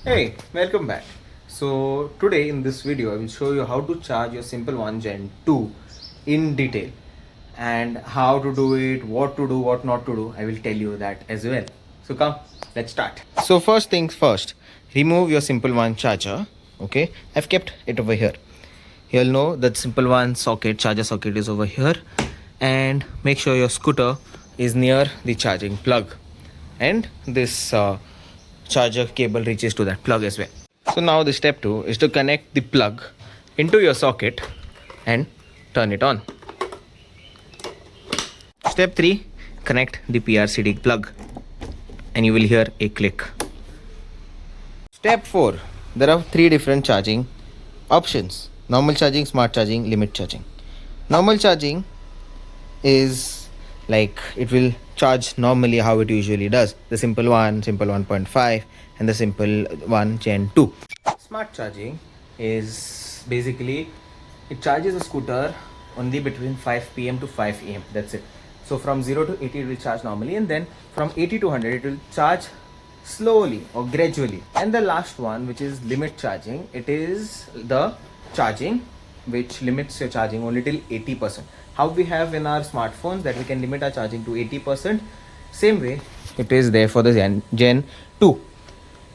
Hey, welcome back. So today in this video I will show you how to charge your Simple One Gen 2 in detail, and how to do it, what to do, what not to do. I will tell you that as well. So come, let's start. So first things first, remove your Simple One charger. Okay, I've kept it over here. You'll know that Simple One socket, charger socket is over here, and make sure your scooter is near the charging plug, and this charger cable reaches to that plug as well. So now the step 2 is to connect the plug into your socket and turn it on. Step 3, connect the PRCD plug and you will hear a click. Step 4, there are 3 different charging options: normal charging, smart charging, limit charging. Normal charging is like it will charge normally how it usually does, the Simple One, Simple 1.5 and the Simple One Gen 2. Smart charging is basically it charges the scooter only between 5 pm to 5 am. That's it. So from 0 to 80 it will charge normally, and then from 80 to 100 it will charge slowly or gradually. And the last one, which is limit charging, it is the charging which limits your charging only till 80%. How we have in our smartphones that we can limit our charging to 80%, same way it is there for the Gen 2.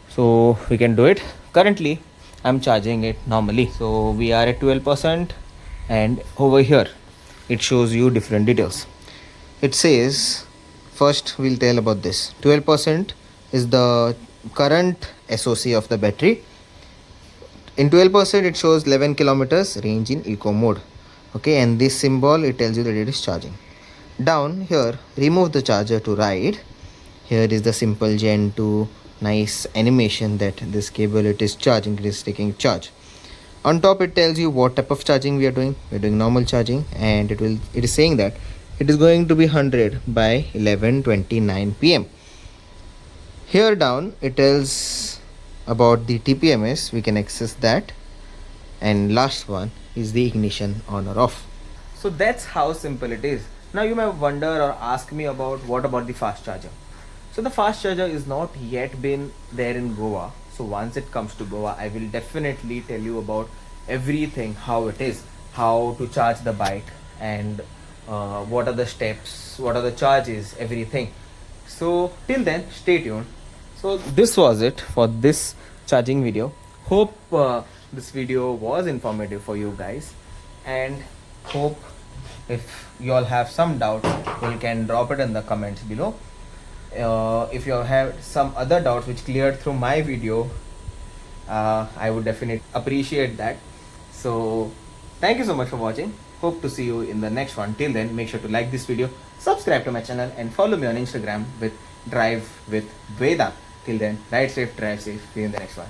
So we can do it. Currently I'm charging it normally, so we are at 12%, and over here it shows you different details. It says, first we'll tell about this. 12% is the current SOC of the battery. In 12% it shows 11 kilometers range in eco mode. Okay, and this symbol, it tells you that it is charging. Down here, remove the charger to ride. Here is the Simple Gen 2 nice animation that this cable, it is charging, it is taking charge. On top it tells you what type of charging we are doing. We are doing normal charging, and it is saying that it is going to be 100 by 11:29 pm. Here down it tells about the TPMS, we can access that, and last one is the ignition on or off. So that's how simple it is. Now you may wonder or ask me about what about the fast charger. So the fast charger is not yet been there in Goa. So once it comes to Goa, I will definitely tell you about everything, how it is, how to charge the bike, and what are the steps, what are the charges, everything. So till then, stay tuned. So this was it for this charging video. Hope this video was informative for you guys, and hope if you all have some doubt, you can drop it in the comments below. If you have some other doubts which cleared through my video, I would definitely appreciate that. So thank you so much for watching. Hope to see you in the next one. Till then, make sure to like this video, subscribe to my channel, and follow me on Instagram with Drive with Vedang. Till then, ride safe, drive safe. See you in the next one.